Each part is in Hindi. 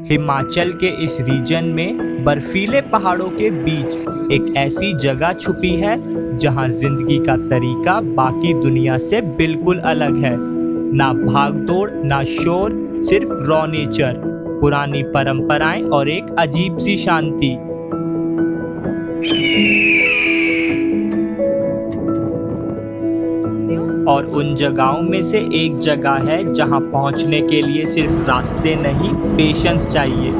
हिमाचल के इस रीजन में बर्फीले पहाड़ों के बीच एक ऐसी जगह छुपी है जहां जिंदगी का तरीका बाकी दुनिया से बिल्कुल अलग है। ना भागदौड़, ना शोर, सिर्फ रॉ नेचर, पुरानी परंपराएं और एक अजीब सी शांति। और उन जगहों में से एक जगह है जहां पहुंचने के लिए सिर्फ रास्ते नहीं, पेशेंस चाहिए,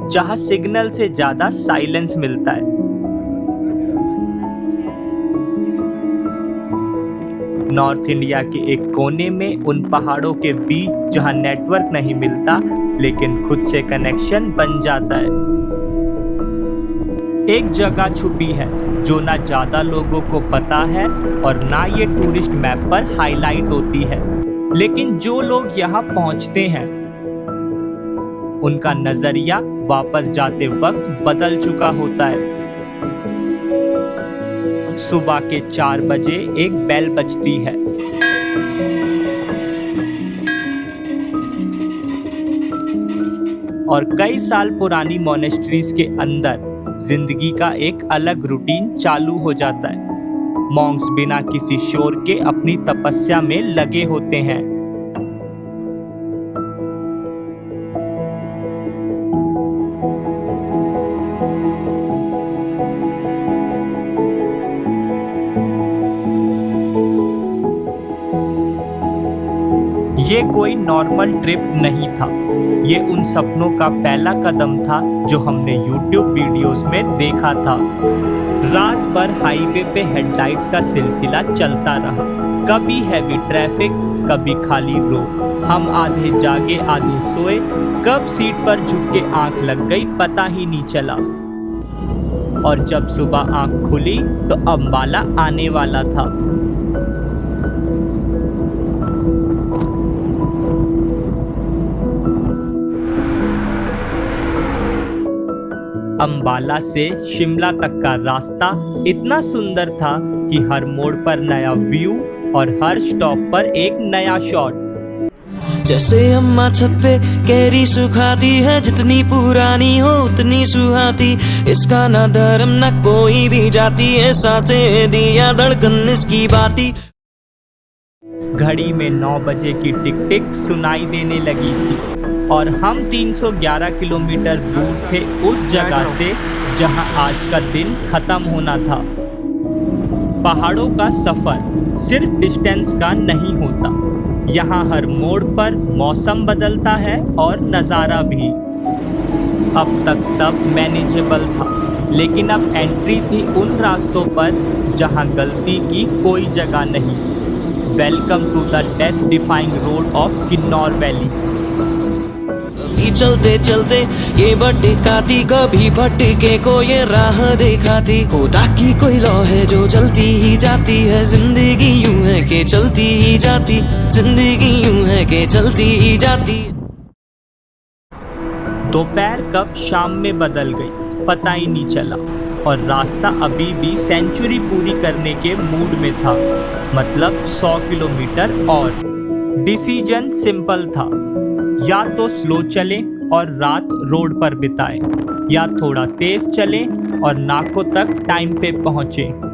जहां सिग्नल से ज्यादा साइलेंस मिलता है। नॉर्थ इंडिया के एक कोने में, उन पहाड़ों के बीच जहां नेटवर्क नहीं मिलता लेकिन खुद से कनेक्शन बन जाता है, एक जगह छुपी है जो ना ज्यादा लोगों को पता है और ना ये टूरिस्ट मैप पर हाईलाइट होती है, लेकिन जो लोग यहाँ पहुँचते हैं उनका नजरिया वापस जाते वक्त बदल चुका होता है। सुबह के 4 बजे एक बेल बजती है। और कई साल पुरानी मोनेस्ट्रीज के अंदर जिंदगी का एक अलग रूटीन चालू हो जाता है। मॉन्क्स बिना किसी शोर के अपनी तपस्या में लगे होते हैं। ये कोई नॉर्मल ट्रिप नहीं था, ये उन सपनों का पहला कदम था जो हमने YouTube वीडियोस में देखा था। रात भर हाईवे पे हेडलाइट्स का सिलसिला चलता रहा, कभी हैवी ट्रैफिक, कभी खाली रोड। हम आधे जागे आधे सोए, कब सीट पर झुक के आंख लग गई पता ही नहीं चला। और जब सुबह आंख खुली तो अंबाला आने वाला था। अंबाला से शिमला तक का रास्ता इतना सुंदर था कि हर मोड़ पर नया व्यू और हर स्टॉप पर एक नया शॉट। जैसे अम्मा छत पे कैरी सुखाती है, जितनी पुरानी हो उतनी सुहाती, इसका ना धर्म ना कोई भी जाती है, सांसें दिया धड़कन इसकी बाती। घड़ी में 9 बजे की टिक टिक सुनाई देने लगी थी और हम 311 किलोमीटर दूर थे उस जगह से जहां आज का दिन खत्म होना था। पहाड़ों का सफर सिर्फ डिस्टेंस का नहीं होता, यहाँ हर मोड़ पर मौसम बदलता है और नज़ारा भी। अब तक सब मैनेजेबल था, लेकिन अब एंट्री थी उन रास्तों पर जहां गलती की कोई जगह नहीं। Welcome to the death defying road of Kinnaur valley. चलते चलते ये भटकाती, कभी भटके को ये राह दिखाती, खुदा की कोई लौ है जो चलती ही जाती है, जिंदगी यूं है कि चलती ही जाती, जिंदगी यूं है कि चलती ही जाती। दोपहर कब शाम में बदल गई पता ही नहीं चला और रास्ता अभी भी सेंचुरी पूरी करने के मूड में था, मतलब 100 किलोमीटर और। डिसीजन सिंपल था, या तो स्लो चलें और रात रोड पर बिताएं, या थोड़ा तेज चलें और नाकों तक टाइम पे पहुंचें।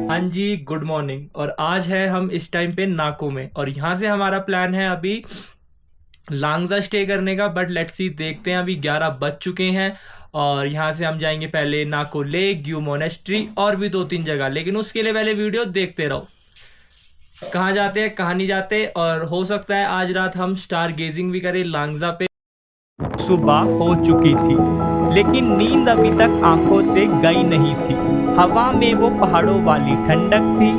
हाँ जी, गुड मॉर्निंग। और आज है हम इस टाइम पे नाको में, और यहाँ से हमारा प्लान है अभी लांगजा स्टे करने का, बट लेट्स सी, देखते हैं। अभी 11 बज चुके हैं और यहाँ से हम जाएंगे पहले नाको लेक, ग्यू मोनेस्ट्री और भी 2-3 जगह, लेकिन उसके लिए पहले वीडियो देखते रहो। कहाँ जाते हैं कहाँ नहीं जाते, और हो सकता है आज रात हम स्टार गेजिंग भी करें लांगजा पे। सुबह हो चुकी थी लेकिन नींद अभी तक आंखों से गई नहीं थी। हवा में वो पहाड़ों वाली ठंडक थी।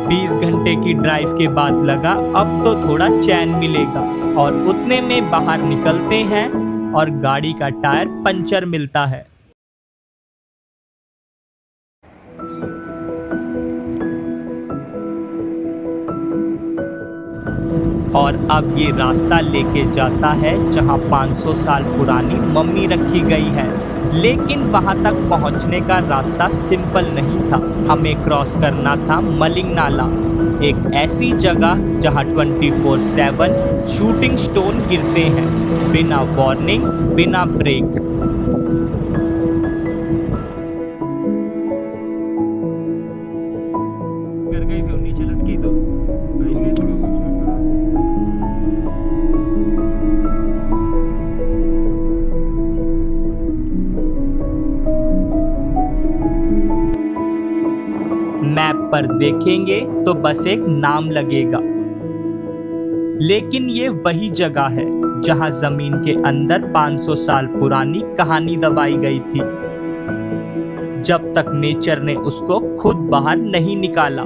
20 घंटे की ड्राइव के बाद लगा अब तो थोड़ा चैन मिलेगा, और उतने में बाहर निकलते हैं और गाड़ी का टायर पंचर मिलता है। और अब ये रास्ता लेके जाता है जहाँ 500 साल पुरानी मम्मी रखी गई है। लेकिन वहाँ तक पहुँचने का रास्ता सिंपल नहीं था। हमें क्रॉस करना था मलिंग नाला, एक ऐसी जगह जहाँ 24/7 शूटिंग स्टोन गिरते हैं, बिना वार्निंग, बिना ब्रेक। नीचे लटकी तो मैप पर देखेंगे तो बस एक नाम लगेगा, लेकिन ये वही जगह है जहां जमीन के अंदर 500 साल पुरानी कहानी दबाई गई थी, जब तक नेचर ने उसको खुद बाहर नहीं निकाला।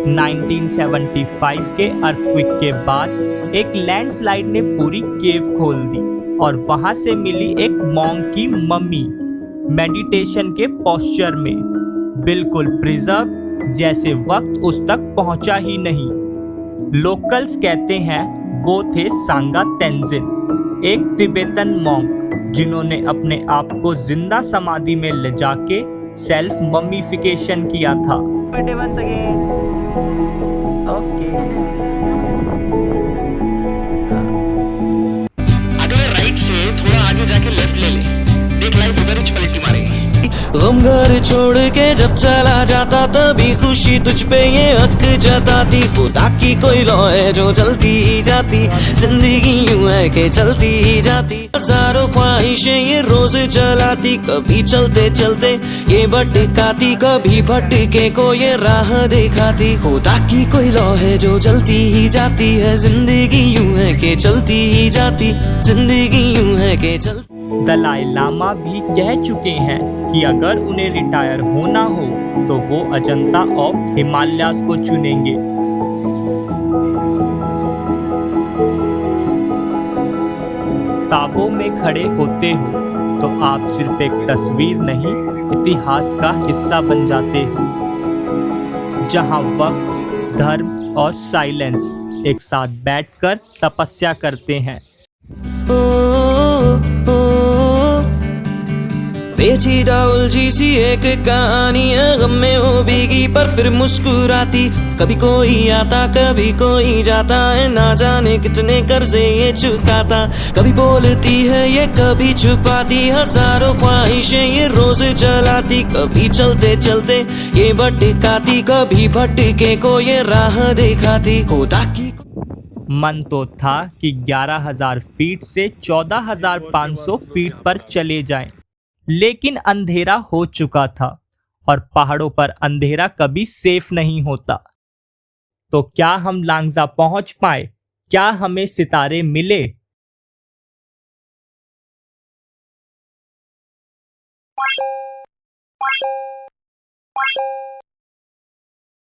1975 के अर्थक्वेक के बाद एक लैंडस्लाइड ने पूरी केव खोल दी और वहां से मिली एक मॉन्क की मम्मी, मेडिटेशन के पोस्चर में, बिल्कुल प्रिजर्व, जैसे वक्त उस तक पहुंचा ही नहीं। लोकल्स कहते हैं वो थे सांगा तेंजिन, एक तिब्बतन मॉन्क जिन्होंने अपने आप को जिंदा समाधि में ले जाके सेल्फ मम्मीफिकेशन किया था। अगर राइट से थोड़ा आगे जाके लेफ्ट ले ले, देख लाइट उधर ही पलटी मारेगी। गम घर छोड़ के जब चला जाता तभी खुशी तुझ पे ये हक जताती। खुदा की कोई लौ है जो चलती ही जाती, जिंदगी यूं है कि चलती ही जाती। हजारों ख्वाहिशें ये रोज जलाती, कभी चलते चलते ये भटकाती, कभी भटके को ये राह दिखाती। खुदा की कोई लौ है जो चलती ही जाती है, जिंदगी यूं है कि चलती ही जाती, जिंदगी यूं है कि चलती। दलाई लामा भी कह चुके हैं कि अगर उन्हें रिटायर होना हो तो वो अजंता ऑफ हिमालयास को चुनेंगे। ताबों में खड़े होते हो तो आप सिर्फ एक तस्वीर नहीं, इतिहास का हिस्सा बन जाते हो, जहां वक्त, धर्म और साइलेंस एक साथ बैठकर तपस्या करते हैं। बेची डाउल जी सी एक कहानी है, गम में हो भीगी पर फिर मुस्कुराती। कभी कोई आता कभी कोई जाता है, ना जाने कितने कर्जे ये चुकाता। कभी बोलती है ये कभी छुपाती, हजारों ख्वाहिशें ये रोज जलाती। कभी चलते चलते ये भटकाती, कभी भटके को ये राह दिखाती। खुदा की मन तो था कि 11,000 फीट से 14,500 फीट पर चले जाएं, लेकिन अंधेरा हो चुका था और पहाड़ों पर अंधेरा कभी सेफ नहीं होता। तो क्या हम लांगजा पहुंच पाए? क्या हमें सितारे मिले?